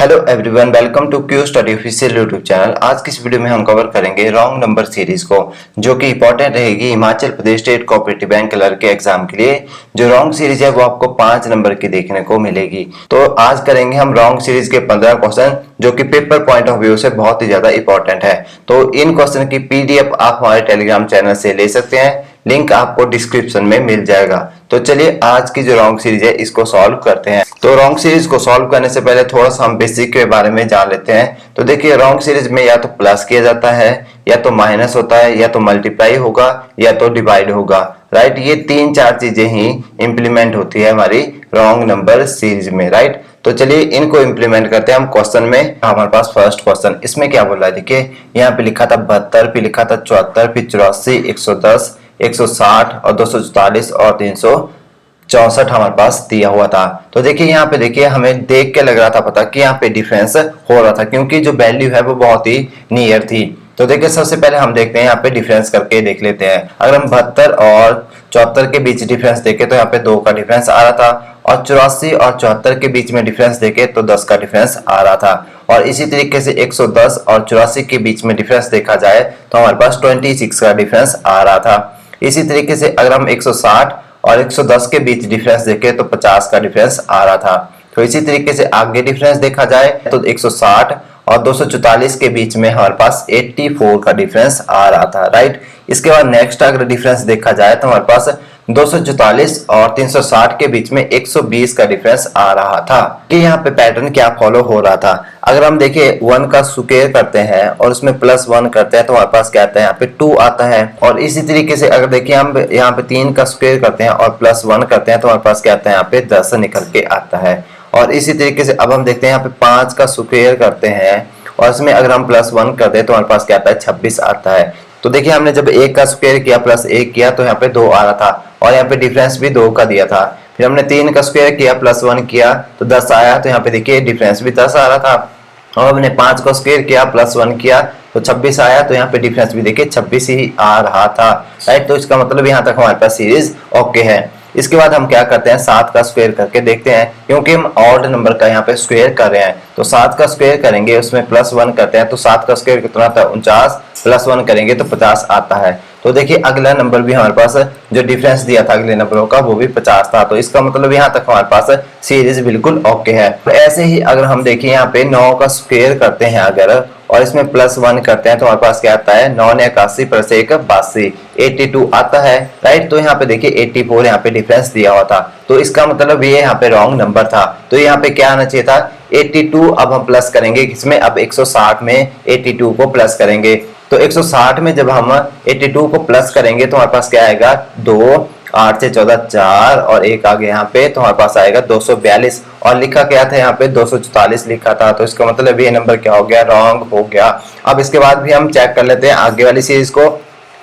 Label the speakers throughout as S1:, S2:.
S1: Hello everyone, welcome to Q study official YouTube channel. आज की इस वीडियो में हम कवर करेंगे रॉन्ग नंबर सीरीज को, जो कि इंपॉर्टेंट रहेगी Himachal Pradesh state cooperative bank clerk के एग्जाम के लिए। जो रॉन्ग सीरीज है वो आपको 5 नंबर की देखने को मिलेगी। तो आज करेंगे हम रॉन्ग सीरीज के 15 क्वेश्चन, जो कि पेपर पॉइंट ऑफ व्यू से बहुत ही ज्यादा इंपॉर्टेंट है। तो इन क्वेश्चन की पीडीएफ आप हमारे टेलीग्राम चैनल से ले सकते हैं, लिंक आपको डिस्क्रिप्शन में मिल जाएगा। तो चलिए आज की जो रॉन्ग सीरीज है इसको सॉल्व करते हैं। तो रॉन्ग सीरीज को सॉल्व करने से पहले थोड़ा सा हम बेसिक के बारे में जान लेते हैं। तो देखिए, रॉन्ग सीरीज में या तो प्लस किया जाता है, या तो माइनस होता है, या तो मल्टीप्लाई होगा, या तो डिवाइड होगा। राइट, ये 3-4 चीजें ही इंप्लीमेंट होती है हमारी रॉन्ग नंबर सीरीज में। राइट, तो चलिए इनको इंप्लीमेंट करते हैं हम क्वेश्चन में। हमारे पास फर्स्ट क्वेश्चन इसमें क्या बोल रहा है, देखिए यहाँ पे लिखा था 72, फिर लिखा था 74, फिर 84, 110, 160 और 244 और 364 हमारे पास दिया हुआ था। तो देखिए यहाँ पे देखिए, हमें देख के लग रहा था पता कि यहाँ पे डिफरेंस हो रहा था, क्योंकि जो वैल्यू है वो बहुत ही नियर थी। तो देखिए सबसे पहले हम देखते हैं यहाँ पे डिफरेंस करके देख लेते हैं। अगर हम 72 और 74 के बीच डिफरेंस देखें तो यहाँ पे 2 का डिफरेंस आ रहा था, और 84 और 74 के बीच में डिफरेंस देखें तो 10 का डिफरेंस आ रहा था। और इसी तरीके से 110 और 84 के बीच में डिफरेंस देखा जाए तो हमारे पास 26 का डिफरेंस आ रहा था। इसी तरीके से अगर हम 160 और 110 के बीच डिफरेंस देखें तो 50 का डिफरेंस आ रहा था। तो इसी तरीके से आगे डिफरेंस देखा जाए तो 160 और 244 के बीच में हमारे पास 84 का डिफरेंस आ रहा था। राइट, इसके बाद नेक्स्ट अगर डिफरेंस देखा जाए तो हमारे पास 244 और 360 के बीच में 120 का डिफरेंस आ रहा था। कि यहाँ पे पैटर्न क्या फॉलो हो रहा था, अगर हम देखें 1 का स्क्वायर करते हैं और उसमें +1 करते हैं तो हमारे पास क्या आता है, यहाँ पे 2 आता है। और इसी तरीके से अगर देखिए हम यहाँ पे 3 का स्क्वायर करते हैं और +1 करते हैं तो हमारे पास क्या आता है, यहाँ पे 10 निकल के आता है। और इसी तरीके से अब हम देखते हैं यहाँ पे 5 का स्क्वायर करते हैं और इसमें अगर हम +1 करते हैं तो हमारे पास क्या आता है, 26 आता है। तो देखिए हमने जब 1 का स्क्वायर किया +1 किया तो यहाँ पे 2 आ रहा था, और यहाँ पे डिफरेंस भी 2 का दिया था। फिर हमने 3 का स्क्वायर किया +1 किया तो 10 आया, तो यहाँ पे देखिए डिफरेंस भी 10 आ रहा था। और हमने 5 का स्क्वायर किया +1 किया तो 26 आया, तो यहाँ पे डिफरेंस भी देखिए 26 ही आ रहा था। राइट, तो इसका मतलब यहाँ तक हमारे पास सीरीज ओके है। इसके बाद हम क्या करते हैं, 7 का स्क्वायर करके देखते हैं, क्योंकि हम ऑड नंबर का यहाँ पे स्क्वायर कर रहे हैं। तो 7 का स्क्वायर करेंगे, उसमें +1 करते हैं तो 7 का स्क्वायर कितना था, 49, +1 करेंगे तो 50 आता है। तो देखिए अगला नंबर भी हमारे पास जो डिफरेंस दिया था अगले नंबरों का वो भी 50 था। तो इसका मतलब यहाँ तक हमारे पास सीरीज बिल्कुल ओके है। तो ऐसे ही अगर हम देखिए यहाँ पे 9 का स्क्वायर करते हैं अगर, और इसमें +1 करते हैं तो हमारे पास क्या आता है, 9 ने 81 + 1 82, 82 आता है। राइट, तो यहाँ पे देखिए 84 यहाँ पे डिफरेंस दिया हुआ था। तो इसका मतलब ये यहाँ पे रॉन्ग नंबर था। तो यहाँ पे क्या आना चाहिए था, 82। अब हम प्लस करेंगे इसमें, अब 160 में 82 को प्लस करेंगे। तो 160 में जब हम 82 को प्लस करेंगे तो हमारे पास क्या आएगा, 2, 8 से 14 4 और 1 आगे यहाँ पे, तो हमारे पास आएगा 242। और लिखा क्या था यहाँ पे, 244 लिखा था। तो इसका मतलब ये नंबर क्या हो गया, रॉन्ग हो गया। अब इसके बाद भी हम चेक कर लेते हैं आगे वाली सीरीज को।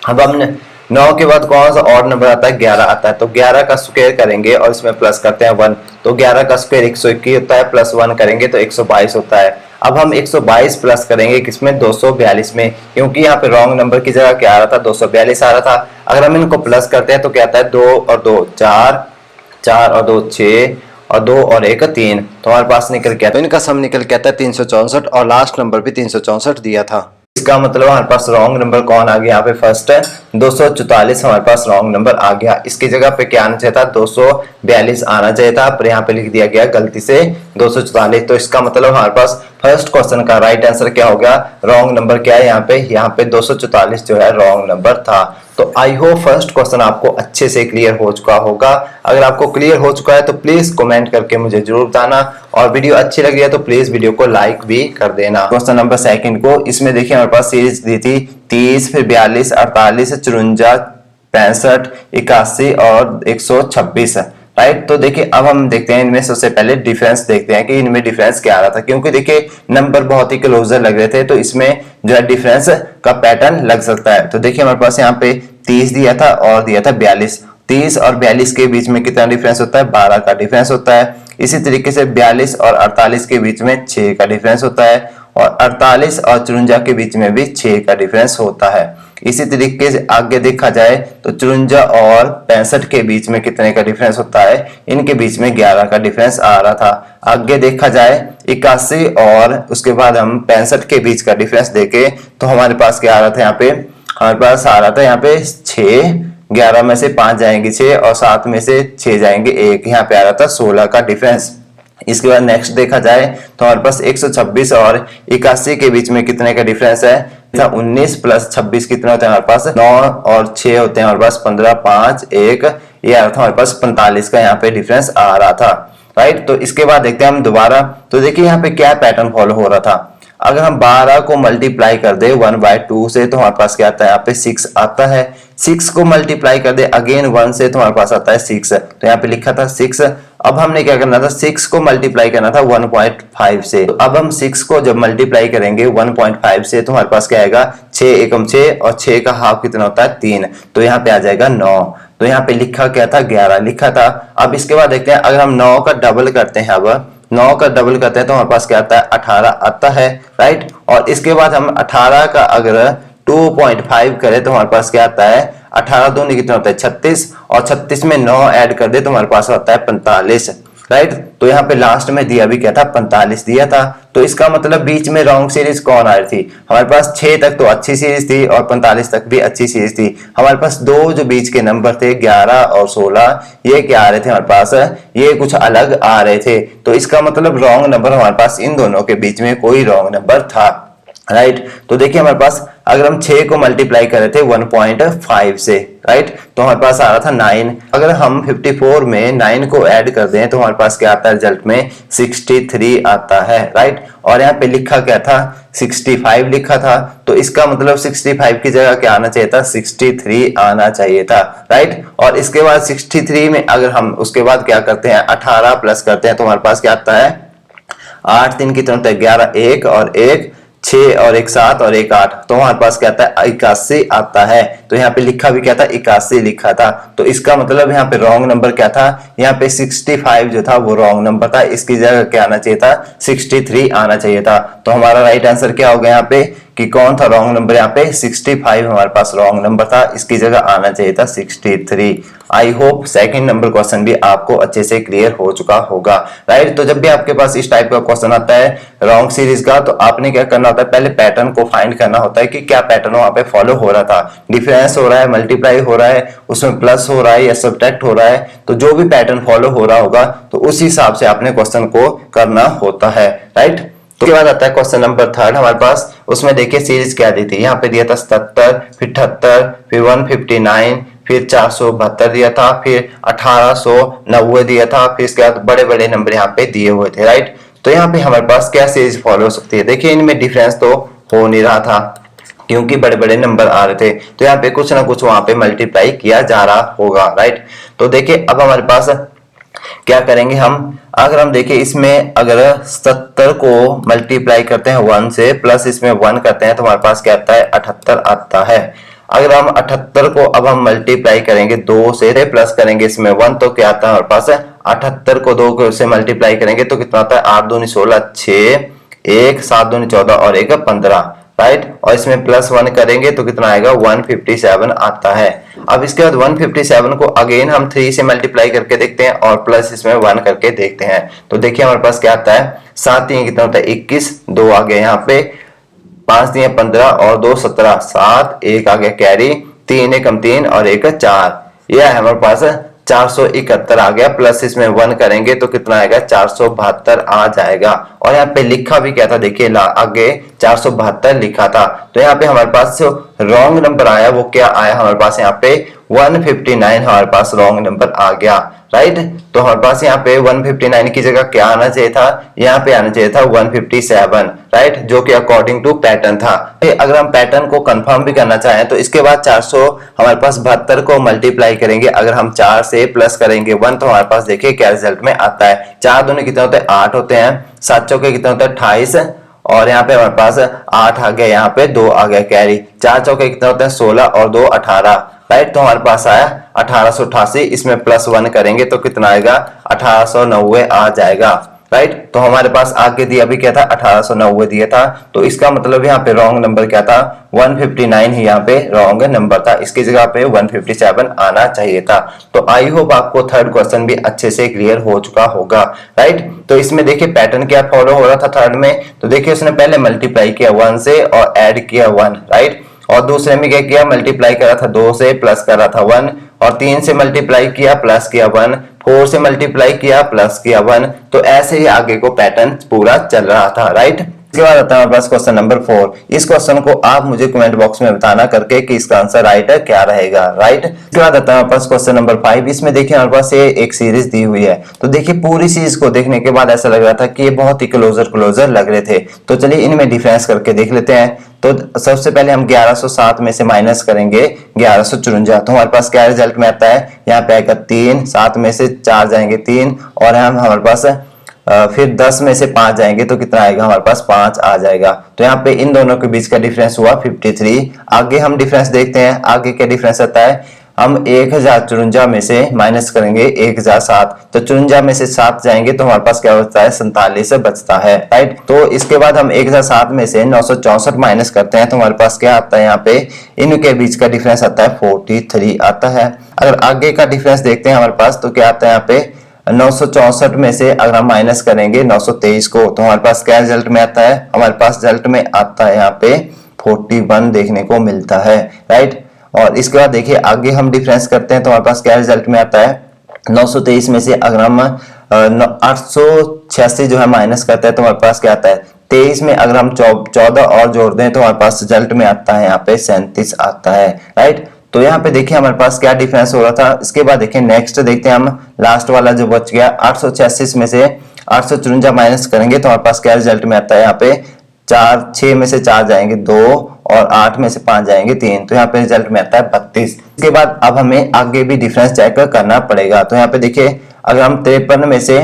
S1: अब हमने 9 के बाद कौन सा ऑड नंबर आता है, 11 आता है। तो 11 का स्क्वायर करेंगे और इसमें प्लस करते हैं 1, तो 11 का स्क्वायर 121 होता है, +1 करेंगे तो 122 होता है। अब हम 122 प्लस करेंगे किसमें, 242 में, क्योंकि यहाँ पे रॉन्ग नंबर की जगह क्या आ रहा था, 242 आ रहा था। अगर हम इनको प्लस करते हैं तो क्या आता है, 2 और 2 4, 4 और 2 6 और 2 और 1 3, तो हमारे पास निकल के आता है, इनका सम निकल के आता है 364, और लास्ट नंबर भी 364 दिया था। इसका मतलब हमारे पास रॉन्ग नंबर कौन आ गया, यहाँ पे फर्स्ट है 244 हमारे पास रॉन्ग नंबर आ गया। इसकी जगह पे क्या आना चाहिए था, 242 आना चाहिए था, पर यहाँ पे लिख दिया गया गलती से 244। तो इसका मतलब हमारे पास फर्स्ट क्वेश्चन का राइट आंसर क्या हो गया, रॉन्ग नंबर क्या है यहाँ पे 244 जो है रॉन्ग नंबर था। तो आई होप फर्स्ट क्वेश्चन आपको अच्छे से क्लियर हो चुका होगा। अगर आपको क्लियर हो चुका है तो प्लीज कमेंट करके मुझे जरूर बताना, और वीडियो अच्छी लगी है तो प्लीज वीडियो को लाइक भी कर देना। क्वेश्चन नंबर 2 को, इसमें देखिए हमारे पास सीरीज दी थी 30, फिर 42, 48, 54, 65, 81 और 126। राइट, तो देखिए अब हम देखते हैं इनमें सबसे पहले डिफरेंस देखते हैं कि इनमें डिफरेंस क्या आ रहा था, क्योंकि देखिए नंबर बहुत ही क्लोजर लग रहे थे, तो इसमें जो है डिफरेंस का पैटर्न लग सकता है। तो देखिए हमारे पास यहाँ पे 30 दिया था और दिया था 42। 30 और 42 के बीच में कितना डिफरेंस होता है, 12 का डिफरेंस होता है। इसी तरीके से 42 और 48 के बीच में 6 का डिफरेंस होता है, और 48 और 54 के बीच में भी 6 का डिफरेंस होता है। इसी तरीके से आगे देखा जाए तो 54 और 65 के बीच में कितने का डिफरेंस होता है, इनके बीच में 11 का डिफरेंस आ रहा था। आगे देखा जाए 81 और उसके बाद हम 65 के बीच का डिफरेंस देखे तो हमारे पास क्या आ रहा था, यहाँ पे हमारे पास आ रहा था यहाँ पे 6, 11 में से 5 जाएंगे 6 और 7 में से 6 जाएंगे 1, यहाँ पे आ रहा था 16 का डिफरेंस। इसके बाद नेक्स्ट देखा जाए तो हमारे पास 126 और 81 के बीच में कितने का डिफरेंस है, 19 प्लस 26 कितना होता है हमारे पास 9 और 6 होते हैं हमारे पास 15, 5, 1, ये आ रहा था हमारे पास 45 का यहाँ पे डिफरेंस आ रहा था, राइट। तो इसके बाद देखते हैं हम दोबारा, तो देखिए यहाँ पे क्या पैटर्न फॉलो हो रहा था। अगर हम 12 को मल्टीप्लाई कर दे 1/2 से तो हमारे पास क्या आता है, यहाँ पे 6 आता है। 6 को मल्टीप्लाई कर दे अगेन 1 से तो हमारे पास आता है 6, तो यहाँ पे लिखा था 6। अब हमने क्या करना था, 6 को मल्टीप्लाई करना था 1.5 से। तो अब हम 6 को जब मल्टीप्लाई करेंगे 1.5 से तो हमारे पास क्या आएगा, 6 एकम 6 और 6 का हाफ कितना होता है 3, तो यहाँ पे आ जाएगा 9। तो यहाँ पे लिखा क्या था, 11 लिखा था। अब इसके बाद देखते हैं अगर हम 9 का डबल करते हैं, अब 9 का डबल करते हैं तो हमारे पास क्या आता है 18 आता है, राइट। और इसके बाद हम 18 का अगर 2.5 करें तो हमारे पास क्या आता है, 18 दूनी कितना होता है 36 और 36 में 9 ऐड कर दे तो हमारे पास होता है 45, राइट। तो यहाँ पे लास्ट में दिया भी क्या था, 45 दिया था। तो इसका मतलब बीच में रॉन्ग सीरीज कौन आ रही थी, हमारे पास 6 तक तो अच्छी सीरीज थी और 45 तक भी अच्छी सीरीज थी। हमारे पास दो जो बीच के नंबर थे 11 और 16, ये क्या आ रहे थे हमारे पास, ये कुछ अलग आ रहे थे। तो इसका मतलब रॉन्ग नंबर हमारे पास इन दोनों के बीच में कोई रॉन्ग नंबर था, राइट। तो देखिए हमारे पास अगर हम 6 को मल्टीप्लाई कर रहे थे 1.5 से, राइट, तो हमारे पास आ रहा था 9। अगर हम 54 में 9 को ऐड कर दें तो हमारे पास क्या आता है, रिजल्ट में 63 आता है, राइट। और यहाँ पे लिखा क्या था, 65 लिखा था। तो इसका मतलब 65 की जगह क्या आना चाहिए था, 63 आना चाहिए था, राइट। और इसके बाद 63 में अगर हम उसके बाद क्या करते हैं, 18 प्लस करते हैं तो हमारे पास क्या आता है, 8 3 कितना होता है 11, 1 और 1 6 और 1 7 और 1 8, तो हमारे पास क्या आता है 81 आता है। तो यहाँ पे लिखा भी क्या था, 81 लिखा था। तो इसका मतलब यहाँ पे रॉन्ग नंबर क्या था, यहाँ पे 65 जो था वो रॉन्ग नंबर था, इसकी जगह क्या आना चाहिए था, 63 आना चाहिए था। तो हमारा राइट आंसर क्या हो गया यहाँ पे, कि कौन था रॉन्ग नंबर, यहाँ पे 65 हमारे पास रॉन्ग नंबर था, इसकी जगह आना चाहिए था 63। I hope second number question भी आपको अच्छे से क्लियर हो चुका होगा, राइट। तो जब भी आपके पास इस टाइप का क्वेश्चन आता है रॉन्ग सीरीज का, तो आपने क्या करना होता है, पहले पैटर्न को फाइंड करना होता है कि क्या पैटर्न वहां पे फॉलो हो रहा था, डिफरेंस हो रहा है, मल्टीप्लाई हो रहा है, उसमें प्लस हो रहा है या सब्ट्रैक्ट हो रहा है। तो जो भी पैटर्न फॉलो हो रहा होगा तो उस हिसाब से आपने क्वेश्चन को करना होता है, राइट। तो उसके बाद आता है क्वेश्चन नंबर 3 हमारे पास। उसमें देखिए सीरीज क्या दी थी, यहाँ पे दिया था 77, फिर 78, फिर 159, फिर 472 दिया था, फिर 1890 दिया था, फिर इसके बाद बड़े बड़े नंबर यहाँ पे दिए हुए थे, राइट। तो यहाँ पे हमारे पास क्या सीरीज फॉलो हो सकती है, देखिए इनमें डिफरेंस तो हो नहीं रहा था क्योंकि बड़े बड़े नंबर आ रहे थे, तो यहाँ पे कुछ ना कुछ वहां पे मल्टीप्लाई किया जा रहा होगा, राइट। तो देखिए अब हमारे पास क्या करेंगे हम, अगर हम देखें इसमें अगर 70 को मल्टीप्लाई करते हैं 1 से प्लस इसमें 1 करते हैं तो हमारे पास क्या आता है 78 आता है। अगर हम 78 को अब हम मल्टीप्लाई करेंगे 2 से प्लस करेंगे इसमें 1 तो क्या आता है हमारे पास 78 को 2 से मल्टीप्लाई करेंगे तो कितना आता है 8 दूनी 16, 6, 1 7 दूनी 14 और 1 15, राइट। और इसमें प्लस 1 करेंगे तो कितना आएगा 157 आता है। अब इसके बाद 157 को अगेन हम 3 से मल्टीप्लाई करके देखते हैं और प्लस इसमें 1 करके देखते हैं। तो देखिए हमारे पास क्या आता है 7 3 कितना होता है 21, 2 आ गया यहाँ पे, 5 3 15 और 2 17, 7 1 आ गया कैरी, 3 1 3 और 1 4, यह है हमारे पास 471 आ गया। प्लस इसमें 1 करेंगे तो कितना आएगा 472 आ जाएगा। और यहाँ पे लिखा भी क्या था, देखिए आगे 472 लिखा था। तो यहाँ पे हमारे पास जो रॉन्ग नंबर आया वो क्या आया हमारे पास, यहाँ पे 159 हमारे पास रॉन्ग नंबर आ गया, राइट। तो हमारे पास यहाँ पे 159 की जगह क्या आना चाहिए था, यहाँ पे आना चाहिए था 157, राइट, जो कि अकॉर्डिंग टू पैटर्न था। अगर हम पैटर्न को कंफर्म भी करना चाहें तो इसके बाद 400 हमारे पास 72 को मल्टीप्लाई करेंगे, अगर हम 4 से प्लस करेंगे 1 तो हमारे पास देखिए क्या रिजल्ट में आता है। 4 दूनी कितने होते हैं 8 होते हैं, 7 चौके कितने होते हैं 28 और यहाँ पे हमारे पास 8 आ गया, यहाँ पे 2 आ गया कैरी, 4 चौके कितने होते हैं 16 और 2 18, राइट। तो हमारे पास आया 1888, इसमें प्लस 1 करेंगे तो कितना आएगा 1890 आ जाएगा, राइट। तो हमारे पास आगे दिया भी क्या था, 1890 दिया था, तो इसका मतलब यहाँ पे रॉन्ग नंबर क्या था, 159 ही यहाँ पे रॉन्ग नंबर था, इसकी जगह पे 157 आना चाहिए था। तो आई होप आपको थर्ड क्वेश्चन भी अच्छे से क्लियर हो चुका होगा, राइट। तो इसमें देखिए पैटर्न क्या फॉलो हो रहा था थर्ड में, तो देखिए उसने पहले मल्टीप्लाई किया 1 से और ऐड किया 1, राइट। और दूसरे में क्या किया, मल्टीप्लाई करा था 2 से, प्लस करा था 1, और 3 से मल्टीप्लाई किया, प्लस किया 1, 4 से मल्टीप्लाई किया, प्लस किया 1। तो ऐसे ही आगे को पैटर्न पूरा चल रहा था, राइट। इसके बाद आता है हमारे पास क्वेश्चन नंबर 4। इस क्वेश्चन को आप मुझे कमेंट बॉक्स में बताना करके कि इसका आंसर राइट है क्या रहेगा, राइट। इसके बाद आता है हमारे पास क्वेश्चन नंबर 5। इसमें देखिए हमारे पास ये एक सीरीज दी हुई है, तो देखिए पूरी सीरीज को देखने के बाद ऐसा लग रहा था कि ये बहुत ही क्लोजर लग रहे थे। तो चलिए इनमें डिफरेंस करके देख लेते हैं। तो सबसे पहले हम 1107 में से माइनस करेंगे 1154, तो हमारे पास क्या रिजल्ट में आता है, यहाँ पे आएगा 3, 7 में से 4 जाएंगे 3, और हम हमारे पास फिर 10 में से 5 जाएंगे तो कितना आएगा, हमारे पास 5 आ जाएगा। तो यहाँ पे इन दोनों के बीच का डिफरेंस हुआ 53। आगे हम डिफरेंस देखते हैं, आगे क्या डिफरेंस आता है, हम 1054 में से माइनस करेंगे 1007, तो 54 में से 7 जाएंगे तो हमारे पास क्या बचता है, 47 बचता है, राइट। तो इसके बाद हम 1007 में से 964 माइनस करते हैं तो हमारे पास क्या आता है, यहाँ पे इनके बीच का डिफरेंस आता है 43 आता है। अगर आगे का डिफरेंस देखते हैं हमारे पास, तो क्या आता है यहाँ पे 964 में से अगर हम माइनस करेंगे 923 को, तो हमारे पास क्या रिजल्ट में आता है, हमारे पास रिजल्ट में आता है यहाँ पे 41 देखने को मिलता है, राइट। और इसके बाद देखिए आगे हम डिफरेंस करते हैं तो हमारे पास क्या रिजल्ट में आता है, 923 में से अगर हम 886 जो है माइनस करते हैं तो हमारे पास क्या आता है, 23 में अगर हम 14 और जोड़ दें तो हमारे पास रिजल्ट में आता है यहाँ पे 37 आता है, राइट। तो यहाँ पे देखिए हमारे पास क्या डिफरेंस हो रहा था। इसके बाद देखिए नेक्स्ट देखते हैं हम, लास्ट वाला जो बच गया 886 में से 854 माइनस करेंगे तो हमारे पास क्या रिजल्ट में आता है, यहाँ पे 6 में से 4 जाएंगे 2, और 8 में से 5 जाएंगे 3, तो यहाँ पे रिजल्ट में आता है 32। इसके बाद अब हमें आगे भी डिफरेंस चेक करना पड़ेगा। तो यहाँ पे देखिए अगर हम 53 में से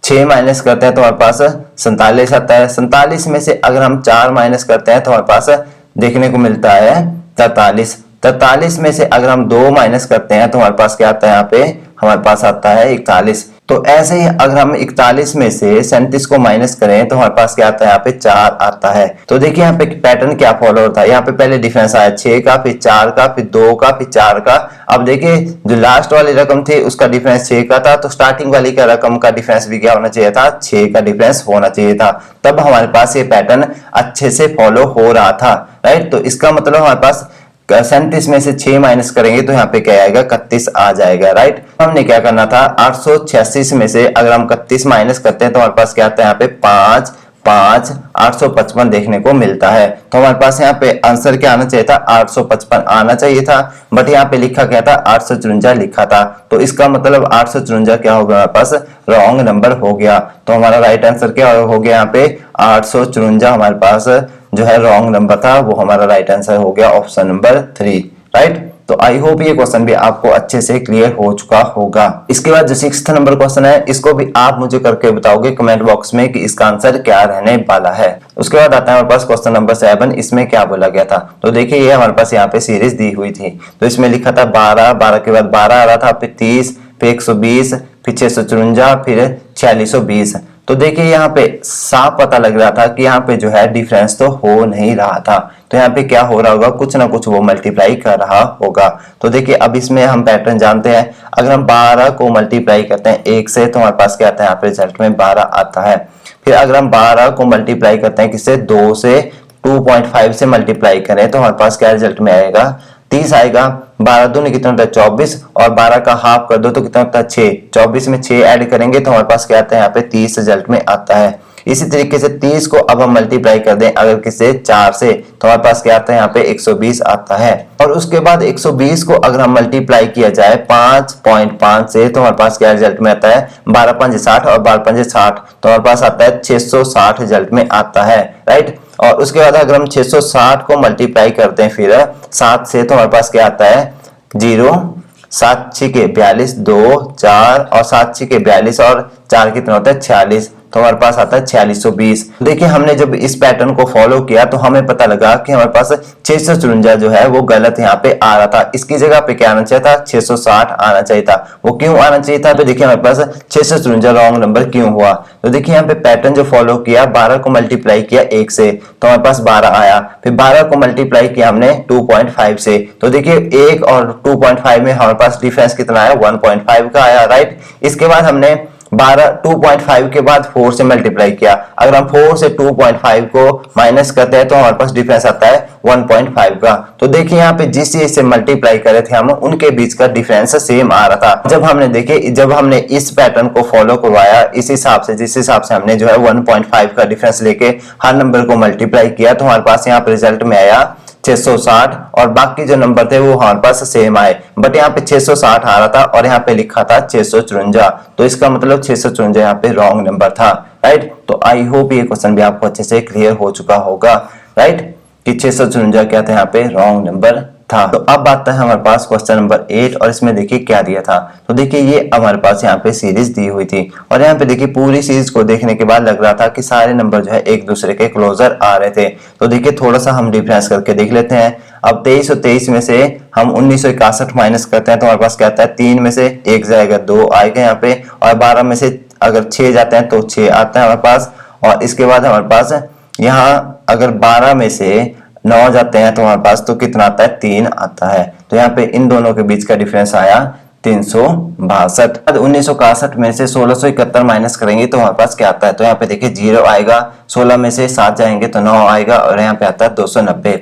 S1: 6 माइनस करते हैं तो हमारे पास 47 आता है। 47 में से अगर हम 4 माइनस करते हैं तो हमारे पास देखने को मिलता है 43। 43 में से अगर हम 2 माइनस करते हैं तो हमारे पास क्या आता है, यहाँ पे हमारे पास आता है 41। तो ऐसे ही अगर हम 41 में से 37 को माइनस करें तो हमारे पास क्या आता है, यहाँ पे 4 आता है। तो देखिए यहाँ पे पैटर्न क्या फॉलो होता है, यहाँ पे पहले डिफरेंस आया 6 का, फिर 4 का, फिर 2 का, फिर 4 का। अब देखिए जो लास्ट वाली रकम थी उसका डिफरेंस 6 का था, तो स्टार्टिंग वाली का रकम का डिफरेंस भी क्या होना चाहिए था, 6 का डिफरेंस होना चाहिए था, तब हमारे पास ये पैटर्न अच्छे से फॉलो हो रहा था, राइट। तो इसका मतलब हमारे पास 37 में से 6 माइनस करेंगे तो यहाँ पे क्या आएगा, 31 आ जाएगा, राइट। हमने क्या करना था, 886 में से अगर हम 31 माइनस करते हैं तो हमारे पास क्या आता है, यहाँ पे 5 5 855 देखने को मिलता है। तो हमारे पास यहाँ पे आंसर क्या आना चाहिए था, 855 आना चाहिए था, बट यहाँ पे लिखा क्या था, 854 लिखा था। तो इसका मतलब 854 क्या हो गया, हमारे पास रॉन्ग नंबर हो गया। तो हमारा राइट आंसर क्या हो गया, यहाँ पे 854 हमारे पास जो है रॉन्ग नंबर था, वो हमारा राइट आंसर हो गया ऑप्शन नंबर 3, राइट। तो आई होप ये क्वेश्चन भी आपको अच्छे से क्लियर हो चुका होगा। इसके बाद जो 6th नंबर क्वेश्चन है, इसको भी आप मुझे करके बताओगे कमेंट बॉक्स में कि इसका आंसर क्या रहने वाला है। उसके बाद आता है हमारे पास क्वेश्चन नंबर 7। इसमें क्या बोला गया था, तो देखिए ये हमारे पास यहाँ पे सीरीज दी हुई थी, तो इसमें लिखा था 12, 12 के बाद 12 आ रहा था, फिर 30, फिर 120, फिर 654, फिर 4620। तो देखिए यहाँ पे साफ पता लग रहा था कि यहाँ पे जो है डिफरेंस तो हो नहीं रहा था, तो यहाँ पे क्या हो रहा होगा, कुछ ना कुछ वो मल्टीप्लाई कर रहा होगा। तो देखिए अब इसमें हम पैटर्न जानते हैं, अगर हम 12 को मल्टीप्लाई करते हैं 1 से तो हमारे पास क्या आता है, यहाँ पे रिजल्ट में 12 आता है। फिर अगर हम 12 को मल्टीप्लाई करते हैं किससे, 2 से, 2.5 से मल्टीप्लाई करें तो हमारे पास क्या रिजल्ट में आएगा, 30 आएगा। 12 दूनी कितना होता है 24, और 12 का हाफ कर दो तो कितना होता है 6, 24 में 6 ऐड करेंगे तो हमारे पास क्या आता है, यहाँ पे 30 रिजल्ट में आता है। इसी तरीके से 30 को अब हम मल्टीप्लाई कर दें अगर किससे, 4 से, तो हमारे पास क्या आता है, यहाँ पे 120 आता है। और उसके बाद 120 को अगर हम मल्टीप्लाई किया जाए 5.5 से तो हमारे पास क्या रिजल्ट में आता है, 12 5 60 और 12 5 60, तो हमारे पास आता है 660 रिजल्ट में आता है, राइट। और उसके बाद अगर हम 660 को मल्टीप्लाई करते हैं फिर 7 से तो हमारे पास क्या आता है, 0, 7 6 के 42, 2 4 और 7 6 के 42 और 4 कितना होता है 46, तो हमारे पास आता है 4620। देखिए हमने जब इस पैटर्न को फॉलो किया तो हमें पता लगा कि हमारे पास 654 जो है वो गलत यहाँ पे आ रहा था। इसकी जगह पे क्या आना चाहिए था, 660 आना चाहिए था। वो क्यों आना चाहिए था, तो देखिए हमारे पास 654 रॉन्ग नंबर क्यों हुआ। तो देखिए यहाँ पे पैटर्न जो फॉलो किया, 12 को मल्टीप्लाई किया 1 से तो हमारे पास 12 आया, फिर 12 को मल्टीप्लाई किया हमने 2.5 से, तो देखिए 1 और 2.5 में हमारे पास डिफरेंस कितना आया, 1.5 का आया, राइट। इसके बाद हमने 2.5 के बाद 4 से मल्टीप्लाई किया। अगर हम 4 से 2.5 को माइनस करते हैं तो हमारे पास डिफरेंस आता है 1.5 का। तो देखिए यहाँ पे जिस चीज से मल्टीप्लाई करे थे हम, उनके बीच का डिफरेंस सेम आ रहा था। जब हमने इस पैटर्न को फॉलो करवाया, इस हिसाब से जिस हिसाब से हमने जो है 1.5 का डिफरेंस लेके हर नंबर को मल्टीप्लाई किया, तो हमारे पास यहाँ पे रिजल्ट में आया 660 और बाकी जो नंबर थे वो हमारे पास सेम आए, बट यहाँ पे 660 आ रहा था और यहाँ पे लिखा था 654, तो इसका मतलब 654 यहाँ पे रॉन्ग नंबर था, राइट। तो आई होप ये क्वेश्चन भी आपको अच्छे से क्लियर हो चुका होगा, राइट, कि 654 क्या था यहाँ पे रॉन्ग नंबर था। तो अब आता है हमारे पास क्वेश्चन नंबर 8 और इसमें देखिए क्या दिया था। तो देखिए ये हमारे पास यहाँ पे सीरीज दी हुई थी और यहाँ पे देखिए पूरी सीरीज को देखने के बाद लग रहा था कि सारे नंबर जो है एक दूसरे के क्लोजर आ रहे थे। तो देखिए थोड़ा सा हम डिफरेंस करके देख लेते हैं। अब 2323 में से हम 1961 माइनस करते हैं तो हमारे पास क्या आता है, 3 में से 1 जाएगा 2 आएगा यहाँ पे, और 12 में से अगर 6 जाते हैं तो 6 आता है हमारे पास, और इसके बाद हमारे पास यहाँ अगर 12 में से 9 जाते हैं तो हमारे पास तो कितना आता है, 3 आता है। तो यहाँ पे इन दोनों के बीच का डिफरेंस आया 362। 1961 में से 1671 माइनस करेंगे तो हमारे पास क्या आता है, तो यहाँ पे देखिए 0 आएगा, 16 में से 7 जाएंगे तो 9 आएगा, और यहाँ पे आता है 290।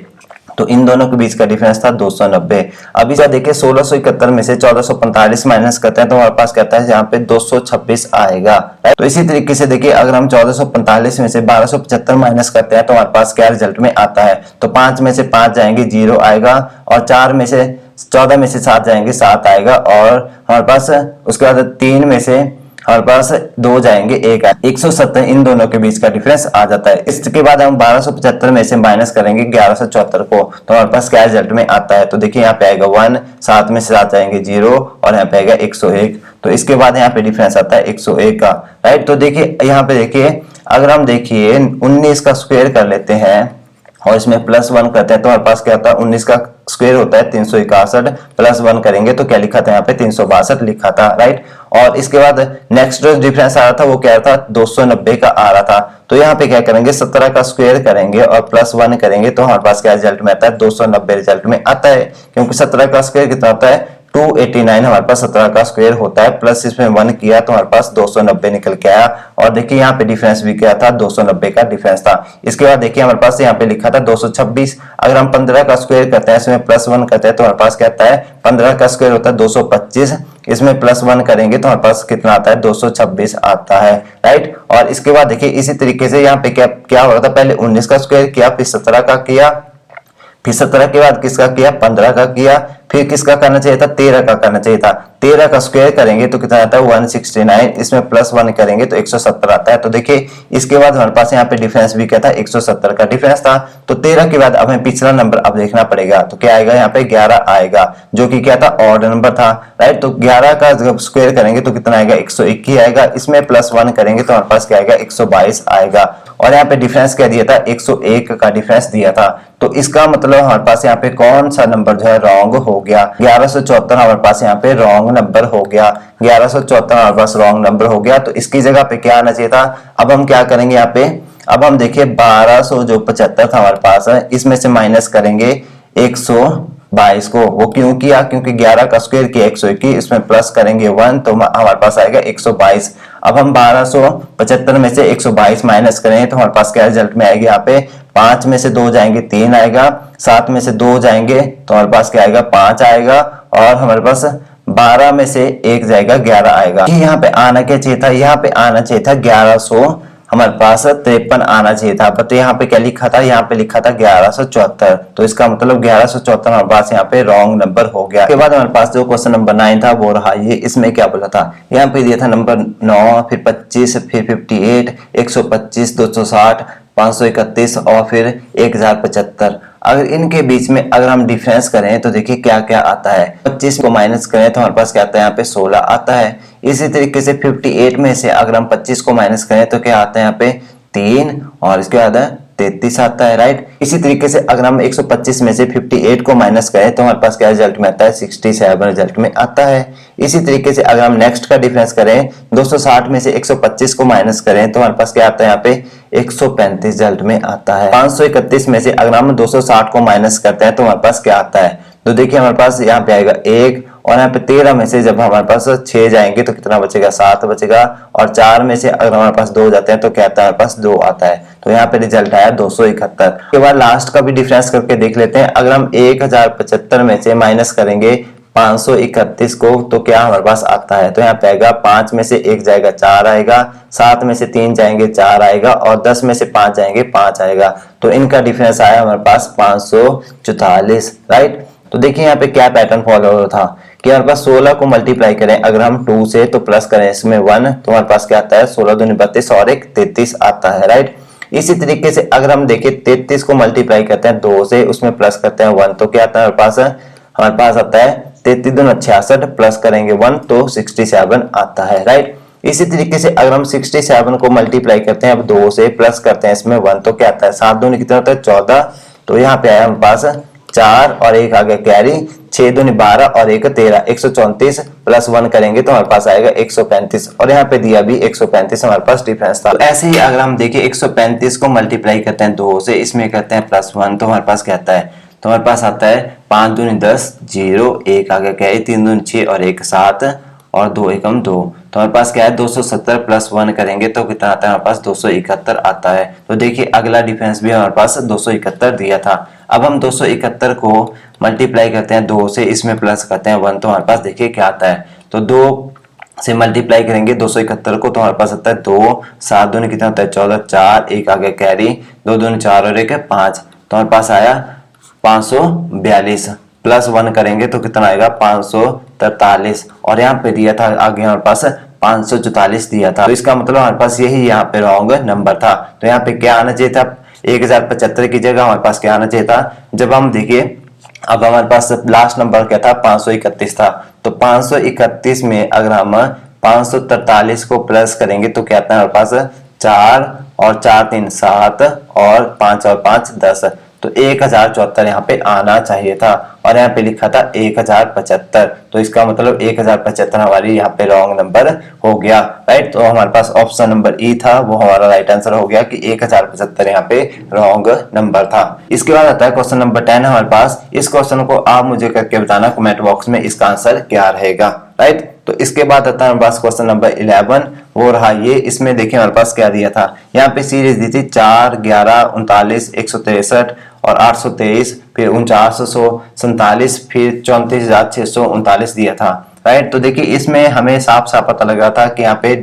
S1: तो इन दोनों के बीच का डिफरेंस था 290। अभी क्या देखिए 1671 में से 1445 माइनस करते हैं तो हमारे पास कहता है यहाँ पे 226 आएगा। तो इसी तरीके से देखिए अगर हम 1445 में से 1275 माइनस करते हैं तो हमारे पास क्या रिजल्ट में आता है, तो 5 में से 5 जाएंगे 0 आएगा, और 14 में से 7 जाएंगे 7 आएगा, और हमारे पास उसके बाद 3 में से हमारे पास 2 जाएंगे 1 आएगा। 170 इन दोनों के बीच का डिफरेंस आ जाता है। इसके बाद हम 1275 में से माइनस करेंगे 1174 को, तो हमारे पास क्या रिजल्ट में आता है, तो देखिए यहाँ पे आएगा 1, 7 में से 7 जाएंगे 0, और यहाँ पे आएगा 101। तो इसके बाद यहाँ पे डिफरेंस आता है 101 का, राइट। तो देखिए यहाँ पे देखिए अगर हम देखिए 19 का स्क्वायर कर लेते हैं और इसमें +1 करते हैं तो हमारे पास क्या होता है, 19 का स्क्वायर होता है 361, +1 करेंगे तो क्या लिखा था यहाँ पे 362 लिखा था, राइट। और इसके बाद नेक्स्ट जो डिफरेंस आ रहा था वो क्या था, 290 का आ रहा था। तो यहाँ पे क्या करेंगे, 17 का स्क्वायर करेंगे और +1 करेंगे तो हमारे पास क्या रिजल्ट में आता है, 290 रिजल्ट में आता है, क्योंकि 17 का स्क्वायर कितना होता है 289, हमारे पास 17 का स्क्वायर होता है, प्लस इसमें 1 किया तो हमारे पास 290 निकल के आया। और देखिए यहाँ पे डिफरेंस भी क्या था, 290 का डिफरेंस था। इसके बाद देखिए हमारे पास यहाँ पे लिखा था 226। अगर हम 15 का स्क्वायर करते हैं, इसमें +1 करते हैं तो हमारे पास क्या आता है, 15 का स्क्वायर होता है 225, इसमें +1 करेंगे तो हमारे पास कितना आता है, 226 आता है, राइट। और इसके बाद देखिए इसी तरीके से यहाँ पे क्या हो रहा था, पहले 19 का स्क्वायर किया, फिर 17 का किया, फिर 17 के बाद किसका किया, 15 का किया, फिर किसका करना चाहिए था, 13 का करना चाहिए था। 13 का स्क्वायर करेंगे तो कितना आता है 169, इसमें +1 करेंगे तो 170 आता है। तो देखिए इसके बाद हमारे पास यहाँ पे डिफरेंस भी क्या था, 170 का डिफरेंस था। तो 13 के बाद अब हमें पिछला नंबर अब देखना पड़ेगा, तो क्या आएगा यहाँ पे 11 आएगा, जो कि क्या था, ऑड नंबर था, राइट। तो 11 का जब स्क्वायर करेंगे तो कितना आएगा, 101 ही आएगा, इसमें +1 करेंगे तो हमारे पास क्या आएगा, 122 आएगा। और यहाँ पे डिफरेंस क्या दिया था, 101 का डिफरेंस दिया था। तो इसका मतलब हमारे पास यहाँ पे कौन सा नंबर जो है रॉन्ग हो गया, 1174 हमारे पास यहाँ पे रॉन्ग नंबर हो गया, 1174 हमारे पास रॉन्ग नंबर हो गया। तो इसकी जगह पे क्या आना चाहिए था, अब हम क्या करेंगे यहाँ पे, अब हम देखिए 1275 था हमारे पास है, इसमें से माइनस करेंगे 122 को। वो क्यों किया, क्योंकि 11 का स्क्वायर किया 121, इसमें प्लस करेंगे 1 तो हमारे पास आएगा 122। अब हम 1275 में से 122 माइनस करें तो हमारे पास क्या रिजल्ट में आएगी, यहाँ पे 5 में से 2 जाएंगे 3 आएगा, 7 में से 2 जाएंगे तो हमारे पास क्या आएगा, 5 आएगा, और हमारे पास 12 में से 1 जाएगा 11 आएगा। यहाँ पे आना क्या चाहिए था, यहाँ पे आना चाहिए था 1100, हमारे पास 53 आना चाहिए था, पर तो यहाँ पे क्या लिखा था, यहाँ पे लिखा था 1174। तो इसका मतलब 1174 हमारे पास यहाँ पे रॉन्ग नंबर हो गया। उसके बाद हमारे पास जो क्वेश्चन नंबर 9 था वो रहा ये, इसमें क्या बोला था, यहाँ पे दिया था नंबर 9, फिर 25, फिर 58, 125, 260, 531 और फिर 1075। अगर इनके बीच में अगर हम डिफरेंस करें तो देखिए क्या क्या आता है। 25 को माइनस करें तो हमारे पास क्या आता है, यहाँ पे 16 आता है। इसी तरीके से 58 में से अगर हम 25 को माइनस करें तो क्या आता है, यहाँ पे 3 और इसके बाद 33 आता है, राइट। इसी तरीके से अगर हम 125 में से 58 को माइनस करें तो हमारे पास क्या रिजल्ट में आता है, 67 रिजल्ट में आता है। इसी तरीके से अगर हम नेक्स्ट का डिफरेंस करें, 260 में से 125 को माइनस करें तो हमारे पास क्या आता है, यहाँ पे 135 रिजल्ट में आता है। 531 में से अगर हम 260 को माइनस करते हैं तो हमारे पास क्या आता है, तो देखिए हमारे पास यहाँ पे आएगा 1 और यहाँ पे 13 में से जब हमारे पास 6 जाएंगे तो कितना बचेगा, 7 बचेगा। और 4 में से अगर हमारे पास 2 जाते हैं तो क्या आता है, हमारे पास 2 आता है। तो यहाँ पे रिजल्ट आया 271। के बाद लास्ट का भी डिफरेंस करके देख लेते हैं। अगर हम 1075 में से माइनस करेंगे 531 को तो क्या हमारे पास आता है, तो यहाँ पे आएगा 5 में से 1 जाएगा 4 आएगा, 7 में से 3 जाएंगे 4 आएगा और 10 में से 5 जाएंगे 5 आएगा। तो इनका डिफरेंस आया हमारे पास 544, राइट। तो देखिए यहाँ पे क्या पैटर्न फॉलो हो था कि हमारे पास 16 को मल्टीप्लाई करें अगर हम 2 से तो प्लस करें इसमें 1 तो हमारे पास क्या आता है, 16 दूनी 32 और 1 33 आता है, राइट। इसी तरीके से अगर हम देखें 33 को मल्टीप्लाई करते हैं 2 से, उसमें प्लस करते हैं 1 तो क्या आता है हमारे पास आता है 33 दूनी 66 प्लस करेंगे 1 तो 67 आता है, राइट। इसी तरीके से अगर हम 67 को मल्टीप्लाई करते हैं अब 2 से प्लस करते हैं इसमें 1 तो क्या आता है, 7 दूनी कितना होता है 14। तो यहाँ पे आया हमारे पास 4 और 1 आ गया कैरी, 6 दूनी 12 और 1 13, 134 प्लस 1 करेंगे तो हमारे पास आएगा 135 और यहाँ पे दिया भी 135 हमारे पास डिफरेंस था। तो ऐसे ही अगर हम देखें 135 को मल्टीप्लाई करते हैं 2 से, इसमें करते हैं प्लस 1 तो हमारे पास क्या आता है, तो हमारे पास आता है 5 दूनी 10 0 1 आ गया कैरी, 3 दूनी 6 और 1 7 और 2 एकम 2 तो हमारे पास क्या है 270 प्लस 1 करेंगे तो कितना आता है, हमारे पास 271 आता है। तो देखिए अगला डिफरेंस भी हमारे पास 271 दिया था। अब हम 271 को मल्टीप्लाई करते हैं 2 से, इसमें प्लस करते हैं 1 तो हमारे पास देखिए क्या आता है, तो 2 से मल्टीप्लाई करेंगे 271 को तो हमारे पास आता है 2 7 दूनी कितना होता है 14 4 1 आ गया कैरी, 2 दूनी 4 और 1 5 तो हमारे पास आया 542 प्लस 1 करेंगे तो कितना आएगा 543 और यहाँ पे दिया था आगे हमारे पास 544 दिया था। तो इसका मतलब हमारे पास यही यहाँ पे रॉन्ग नंबर था। तो यहाँ पे क्या आना चाहिए था, 1075 की जगह हमारे पास क्या आना चाहिए था। जब हम देखिए अब हमारे पास लास्ट नंबर क्या था 531 था, तो 531 में अगर हम 543 को प्लस करेंगे तो क्या आता है हमारे पास 4 और 4 3 7 और 5 और 5 10 तो 1074 यहाँ पे आना चाहिए था और यहाँ पे लिखा था 1075। तो इसका मतलब 1075 हमारी यहाँ पे रॉन्ग नंबर हो गया, राइट। तो हमारे पास ऑप्शन नंबर ई था वो हमारा राइट आंसर हो गया कि 1075 यहाँ पे रॉन्ग नंबर था। इसके बाद आता है क्वेश्चन नंबर 10 हमारे पास। इस क्वेश्चन को आप मुझे करके बताना कमेंट बॉक्स में इसका आंसर क्या रहेगा, राइट। तो इसके बाद आता है हमारे पास क्वेश्चन नंबर 11 वो रहा ये। इसमें देखिए हमारे पास क्या दिया था, यहाँ पे सीरीज दी थी 4 11 39 163 और 823 फिर 4947 फिर 34,639 दिया था, राइट। तो देखिए इसमें हमें साफ साफ पता लग रहा था कि यहाँ पे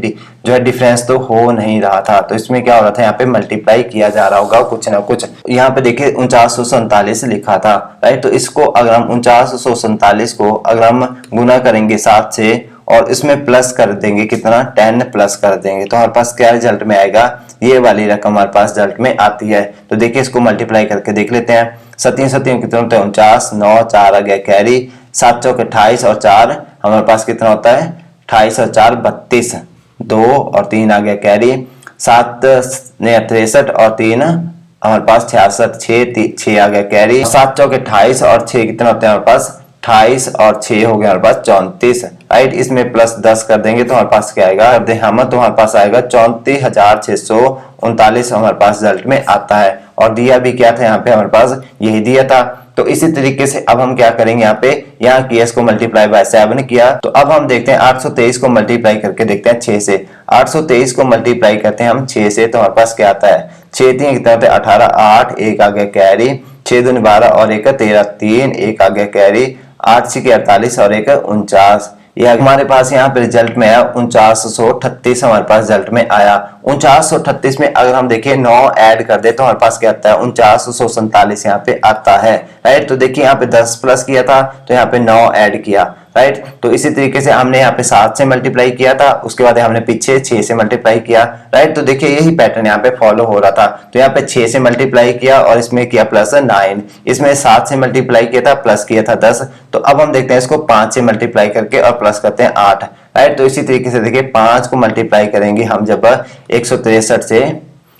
S1: जो है डिफरेंस तो हो नहीं रहा था। तो इसमें क्या हो रहा था, यहाँ पे मल्टीप्लाई किया जा रहा होगा कुछ ना कुछ। यहाँ पे देखिए 4947 लिखा था, राइट। तो इसको अगर हम 4947 को अगर हम गुना करेंगे 7 से और इसमें प्लस कर देंगे कितना 10 प्लस कर देंगे तो हमारे पास क्या रिजल्ट में आएगा, ये वाली रकम हमारे पास रिजल्ट में आती है। तो देखिए इसको मल्टीप्लाई करके देख लेते हैं। 7 7 कितना होता है 49 9 4 आ गया कैरी, 7 चौके 28 और 4 हमारे पास कितना होता है 28 और 4 32 2 और 3 आ गया कैरी, 7 63 और 3 हमारे पास 66 6 आ गया कैरी, 7 चौके 28 और 6 कितना होता है हमारे पास 28 और 6 हो गया हमारे पास 34, राइट। इसमें प्लस 10 कर देंगे तो हमारे पास क्या आएगा, कर दे हम तो हमारे पास आएगा 34,639 हमारे पास रिजल्ट में आता है। और दिया भी क्या था यहाँ पे हमारे पास यही दिया था। तो इसी तरीके से अब हम क्या करेंगे, यहाँ पे यहाँ किया इसको मल्टीप्लाई बाय 7 किया। तो अब हम देखते हैं 823 को मल्टीप्लाई करके देखते हैं 6 से। 823 को मल्टीप्लाई करते हैं हम 6 से तो हमारे पास क्या आता है 6 3 कितना होता है 18 8 1 आ गया कैरी, 6 दूनी 12 और 1 13 3 1 आ गया कैरी, 8 6 48 और 1 49। ये हमारे पास यहाँ पे रिजल्ट में आया 4938 हमारे पास रिजल्ट में आया। 4938 में अगर हम देखिए 9 ऐड कर दे तो हमारे पास क्या आता है 4947 यहाँ पे आता है, राइट। तो देखिए यहाँ पे 10 प्लस किया था तो यहाँ पे 9 ऐड किया, राइट। तो इसी तरीके से हमने यहाँ पे 7 से मल्टीप्लाई किया था, उसके बाद हमने पीछे 6 से मल्टीप्लाई किया, राइट। तो देखिए यही पैटर्न यहाँ पे फॉलो हो रहा था। तो यहाँ पे 6 से मल्टीप्लाई किया और इसमें किया प्लस 9, इसमें 7 से मल्टीप्लाई किया था, प्लस किया था 10। तो अब हम देखते हैं इसको 5 से मल्टीप्लाई करके और प्लस करते हैं 8, राइट। तो इसी तरीके से देखिए 5 को मल्टीप्लाई करेंगे हम जब 163 से,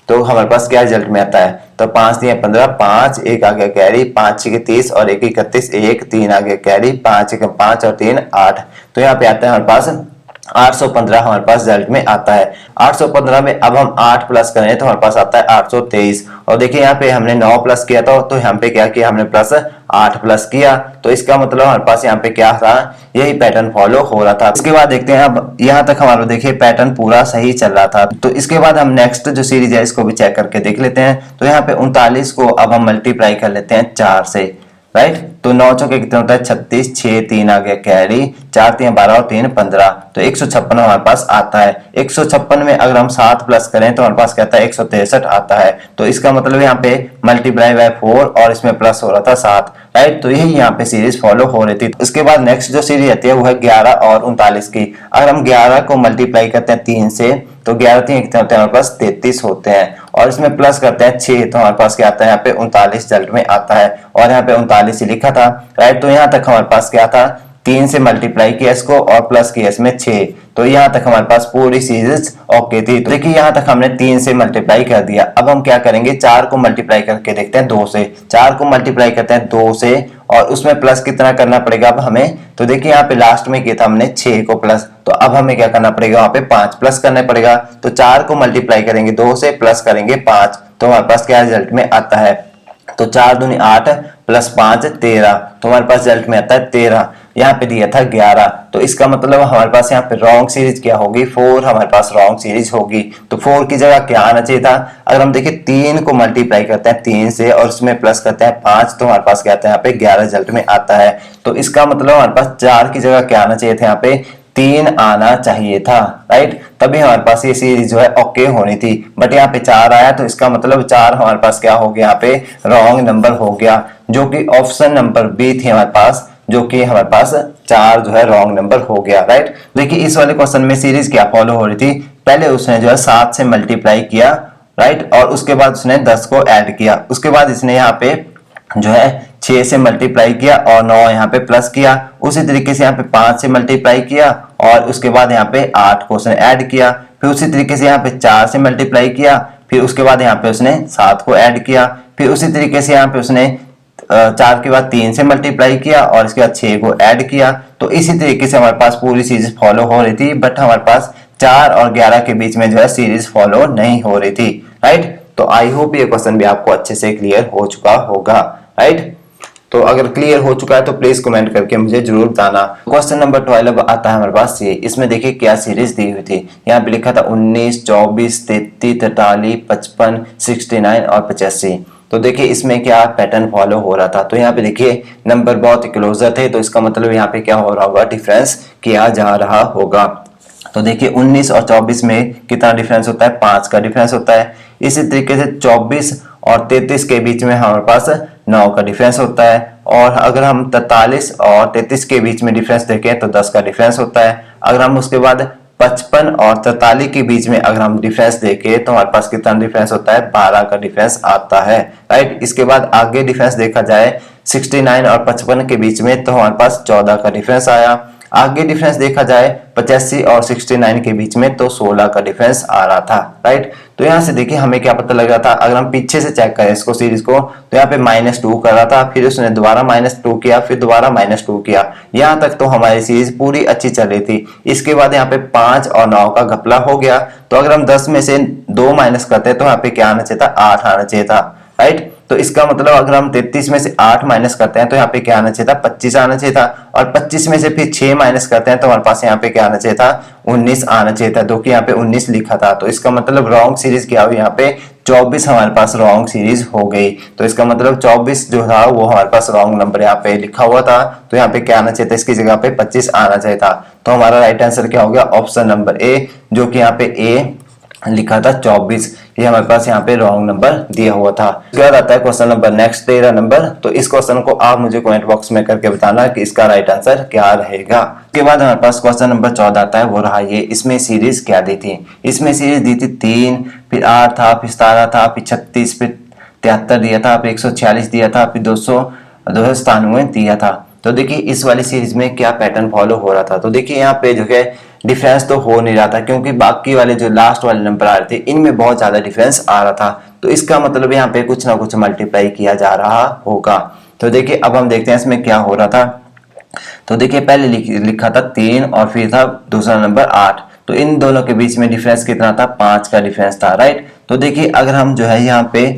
S1: तो हमारे पास क्या रिजल्ट में आता है, तो 5 3 15, 5 1 आ गया कैरी, 5 6 30 और 1 31, 1 3 आ गया कैरी, 5 1 5 और 3 8। तो यहाँ पे आता है हमारे पास 815 हमारे पास रिजल्ट में आता है। 815 में अब हम 8 प्लस करें तो हमारे पास आता है 823। और देखिए यहाँ पे हमने 9 प्लस किया था, तो यहाँ पे क्या किया हमने प्लस 8 प्लस किया। तो इसका मतलब हमारे पास यहाँ पे क्या था, यही पैटर्न फॉलो हो रहा था। इसके बाद देखते हैं, अब यहाँ तक हमारा देखिए पैटर्न पूरा सही चल रहा था। तो इसके बाद हम नेक्स्ट जो सीरीज है इसको भी चेक करके देख लेते हैं। तो यहाँ पे 39 को अब हम मल्टीप्लाई कर लेते हैं 4 से, राइट। तो 9 चौके कितना होता है 36, 6 3 आ गया कैरी, 4 3 12 और 3 15। तो 156 हमारे पास आता है। 156 में अगर हम 7 प्लस करें तो हमारे पास क्या आता है 163 आता है। तो इसका मतलब यहाँ पे मल्टीप्लाई बाय 4 और इसमें प्लस हो रहा था 7, राइट। तो यही यहाँ पे सीरीज फॉलो हो रही थी। इसके बाद नेक्स्ट जो सीरीज आती है वो है 11 और 39 की। अगर हम 11 को मल्टीप्लाई करते हैं 3 से, तो 11 3 कितने होते हैं हमारे पास 33 होते हैं, और इसमें प्लस करते हैं 6, तो हमारे पास क्या आता है यहाँ पे 39 रिजल्ट में आता है। और यहाँ पे 39 ही लिखा था, राइट। तो यहाँ तक हमारे पास क्या था, 3 से मल्टीप्लाई किया इसको और प्लस किया इसमें 6। तो यहाँ तक हमारे पास पूरी सीरीज ओके थी। तो देखिए यहाँ तक हमने 3 से मल्टीप्लाई कर दिया। अब हम क्या करेंगे, 4 को मल्टीप्लाई करके देखते हैं 2 से। 4 को मल्टीप्लाई करते हैं 2 से और उसमें प्लस कितना करना पड़ेगा अब हमें, तो देखिए यहाँ पे लास्ट में किया था हमने 6 को प्लस, तो अब हमें क्या करना पड़ेगा, वहां पे 5 प्लस करना पड़ेगा। तो 4 को मल्टीप्लाई करेंगे 2 से, प्लस करेंगे 5, तो हमारे पास क्या रिजल्ट में आता है, तो 4 दूनी 8 प्लस 5 13, तो हमारे पास रिजल्ट में आता है 13। यहाँ पे दिया था 11, तो इसका मतलब हमारे पास यहाँ पे रॉन्ग सीरीज क्या होगी, 4 हमारे पास रॉन्ग सीरीज होगी। तो 4 की जगह क्या आना चाहिए था, अगर हम देखिए 3 को मल्टीप्लाई करते हैं 3 से और उसमें प्लस करते हैं 5, तो हमारे पास क्या आता है यहाँ पे 11 रिजल्ट में आता है। तो इसका मतलब हमारे पास 4 की जगह क्या आना चाहिए था, यहाँ पे 3 आना चाहिए था, राइट। तभी हमारे पास ये सीरीज जो है ओके होनी थी, बट यहाँ पे 4 आया, तो इसका मतलब 4 हमारे पास क्या हो गया, यहाँ पे रॉन्ग नंबर हो गया, जो कि ऑप्शन नंबर बी थी हमारे पास, जो कि हमारे पास 4 जो है रॉन्ग नंबर हो गया, राइट। देखिए इस वाले क्वेश्चन में सीरीज क्या फॉलो हो रही थी, पहले उसने जो है 7 से मल्टीप्लाई किया, राइट, और उसके बाद उसने 10 को ऐड किया, उसके बाद इसने यहाँ पे जो है 6 से मल्टीप्लाई किया और 9 यहाँ पे प्लस किया, उसी तरीके से यहाँ पे 5 से मल्टीप्लाई किया और उसके बाद यहाँ पे 8 को उसने ऐड किया, फिर उसी तरीके से यहाँ पे 4 से मल्टीप्लाई किया, फिर उसके बाद यहाँ पे उसने 7 को ऐड किया, फिर उसी तरीके से यहाँ पे उसने 4 के बाद 3 से मल्टीप्लाई किया और इसके बाद 6 को ऐड किया। तो इसी तरीके से हमारे पास पूरी सीरीज फॉलो हो रही थी, बट हमारे पास 4 और 11 के बीच में जो है सीरीज फॉलो नहीं हो रही थी, राइट। तो आई होप ये क्वेश्चन भी आपको अच्छे से क्लियर हो चुका होगा, राइट। तो अगर क्लियर हो चुका है तो प्लीज कमेंट करके मुझे जरूर बताना। क्वेश्चन नंबर 12 आता है हमारे पास ये, इसमें देखिए क्या सीरीज दी हुई थी, यहाँ पे लिखा था 19 24 33 43 55 69 और 85। तो देखिए इसमें क्या पैटर्न फॉलो हो रहा था, तो यहाँ पे देखिए नंबर बहुत क्लोजर थे, तो इसका मतलब यहाँ पे क्या हो रहा होगा, डिफरेंस किया जा रहा होगा। तो देखिए 19 और 24 में कितना डिफरेंस होता है, 5 का डिफरेंस होता है। इसी तरीके से 24 और 33 के बीच में हमारे पास 9 का डिफरेंस होता है, और अगर हम 43 और 33 के बीच में डिफरेंस देखें तो 10 का डिफरेंस होता है। अगर हम उसके बाद 55 और 43 के बीच में अगर हम डिफरेंस देखें तो हमारे पास कितना डिफरेंस होता है, 12 का डिफरेंस आता है, राइट। इसके बाद आगे डिफरेंस देखा जाए 69 और 55 के बीच में तो हमारे पास 14 का डिफरेंस आया। आगे डिफरेंस देखा जाए 85 और 69 के बीच में तो 16 का डिफरेंस आ रहा था, राइट। तो यहाँ से देखिए हमें क्या पता लग रहा था, अगर हम पीछे से चेक करें इसको सीरीज को, तो यहाँ पे -2 कर रहा था, फिर उसने दोबारा -2 किया, फिर दोबारा -2 किया, यहाँ तक तो हमारी सीरीज पूरी अच्छी चल रही थी। इसके बाद यहाँ पे 5 और 9 का घपला हो गया, तो अगर हम 10 में से 2 माइनस करते तो यहाँ पे क्या आना चाहिए था, 8 आना चाहिए था, राइट। तो इसका मतलब अगर हम 33 में से 8 माइनस करते हैं तो यहाँ पे क्या आना चाहिए था, 25 आना चाहिए था, और 25 में से फिर 6 माइनस करते हैं तो हमारे पास यहाँ पे क्या आना चाहिए था, 19 आना चाहिए था, जो कि यहाँ पे 19 लिखा था। तो इसका मतलब रॉन्ग सीरीज क्या हुई, यहाँ पे 24 हमारे पास रॉन्ग सीरीज हो गई। तो इसका मतलब 24 जो था वो हमारे पास रॉन्ग नंबर यहाँ पे लिखा हुआ था, तो यहाँ पे क्या आना चाहिए था, इसकी जगह पे 25 आना चाहिए था। तो हमारा राइट आंसर क्या हो गया, ऑप्शन नंबर ए, जो कि यहाँ पे ए लिखा था 24, ये हमारे पास यहाँ पे रॉन्ग नंबर दिया हुआ था। इसके बाद आता है क्वेश्चन नंबर नेक्स्ट 13 नंबर। तो इस क्वेश्चन को आप मुझे कमेंट बॉक्स में करके बताना कि इसका राइट आंसर क्या रहेगा। उसके बाद हमारे पास क्वेश्चन नंबर 14 आता है, वो रहा ये, इसमें सीरीज क्या दी थी। इसमें सीरीज दी थी 3, फिर 8 था, फिर 17 था, फिर 36, फिर 73 दिया था, फिर 146 दिया था, फिर 297 दिया था। तो देखिए इस वाली सीरीज में क्या पैटर्न फॉलो हो रहा था। तो देखिए यहाँ पे जो है डिफरेंस तो हो नहीं रहा था, क्योंकि बाकी वाले जो लास्ट वाले नंबर आ रहे थे इनमें बहुत ज्यादा डिफरेंस आ रहा था। तो इसका मतलब यहाँ पे कुछ ना कुछ मल्टीप्लाई किया जा रहा होगा। तो देखिए अब हम देखते हैं इसमें क्या हो रहा था। तो देखिए पहले लिखा था 3 और फिर था दूसरा नंबर 8। तो इन दोनों के बीच में डिफरेंस कितना था, 5 का डिफरेंस था, राइट। तो देखिए अगर हम जो है यहाँ पे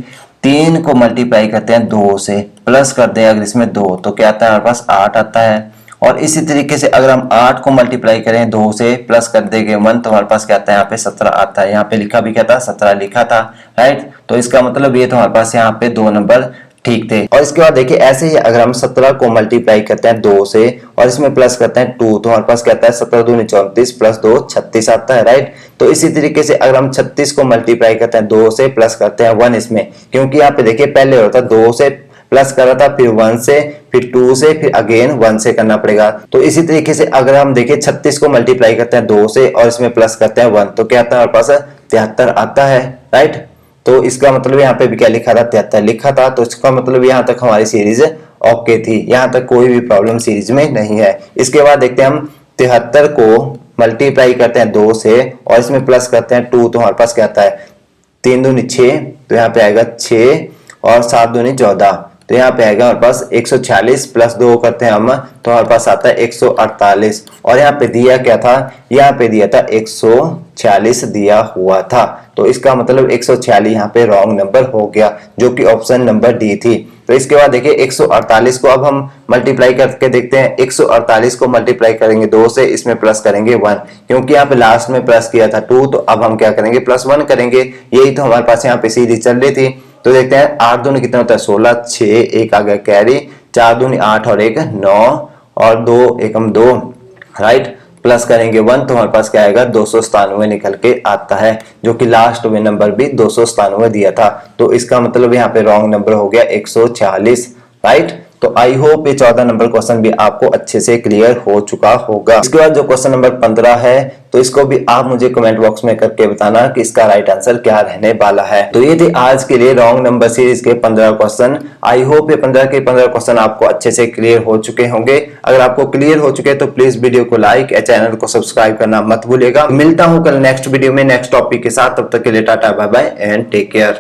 S1: 3 को मल्टीप्लाई करते हैं 2 से, प्लस करते हैं अगर इसमें 2, तो क्या आता है हमारे पास 8 आता है। और इसी तरीके से अगर हम 8 को मल्टीप्लाई करें 2 से, प्लस कर देंगे 1, तो हमारे पास क्या आता है यहाँ पे 17 आता है। यहाँ पे लिखा भी क्या था, 17 लिखा था, राइट। तो इसका मतलब ये तो हमारे पास यहाँ पे 2 नंबर ठीक थे। और इसके बाद देखिए ऐसे ही अगर हम 17 को मल्टीप्लाई करते हैं 2 से और इसमें प्लस करते हैं 2, तो हमारे पास क्या आता है 17 दूनी 34 प्लस 2 36 आता है, राइट। तो इसी तरीके से अगर हम 36 को मल्टीप्लाई करते हैं 2 से, प्लस करते हैं 1 इसमें, क्योंकि यहाँ पे देखिए पहले होता 2 से प्लस कर रहा था, फिर 1 से, फिर 2 से, फिर अगेन 1 से करना पड़ेगा। तो इसी तरीके से अगर हम देखिए 36 को मल्टीप्लाई करते हैं 2 से और इसमें प्लस करते हैं 1, तो क्या आता है हमारे पास 73 आता है, राइट। तो इसका मतलब यहाँ पे भी क्या लिखा था, 73 लिखा था। तो इसका मतलब यहाँ तक हमारी सीरीज ओके थी, यहाँ तक कोई भी प्रॉब्लम सीरीज में नहीं है। इसके बाद देखते हैं हम 73 को मल्टीप्लाई करते हैं 2 से और इसमें प्लस करते हैं 2, तो हमारे पास क्या आता है 3 दूनी 6, तो यहाँ पे आएगा 6 और 7 दूनी 14, तो यहाँ पे आएगा हमारे पास 146 प्लस 2 करते हैं हम, तो हमारे पास आता है 148। और यहाँ पे दिया क्या था, यहाँ पे दिया था 146 दिया हुआ था। तो इसका मतलब 146 यहाँ पे रॉन्ग नंबर हो गया, जो कि ऑप्शन नंबर डी थी। तो इसके बाद देखिए 148 को अब हम मल्टीप्लाई करके देखते हैं। 148 को मल्टीप्लाई करेंगे 2 से, इसमें प्लस करेंगे 1, क्योंकि यहाँ पे लास्ट में प्लस किया था 2, तो अब हम क्या करेंगे प्लस 1 करेंगे। यही तो हमारे पास यहाँ पे सीरीज चल रही थी। तो देखते हैं 8 दूनी कितना होता है 16, 6 एक आ गया कैरी, 4 दूनी 8 और 1 9 और 2 एकम 2, राइट। प्लस करेंगे 1, तो हमारे पास क्या आएगा 297 निकल के आता है, जो कि लास्ट में नंबर भी 297 दिया था। तो इसका मतलब यहाँ पे रॉन्ग नंबर हो गया 140, राइट। तो आई होप ये 14 नंबर क्वेश्चन भी आपको अच्छे से क्लियर हो चुका होगा। इसके बाद जो क्वेश्चन नंबर 15 है, तो इसको भी आप मुझे कमेंट बॉक्स में करके बताना कि इसका राइट आंसर क्या रहने वाला है। तो ये थे आज के लिए रॉन्ग नंबर सीरीज के 15 क्वेश्चन। आई होप ये 15 के 15 क्वेश्चन आपको अच्छे से क्लियर हो चुके होंगे। अगर आपको क्लियर हो चुके तो प्लीज वीडियो को लाइक या चैनल को सब्सक्राइब करना मत भूलिएगा। मिलता हूँ कल नेक्स्ट वीडियो में नेक्स्ट टॉपिक के साथ, तब तक के लिए tata bye bye and take care.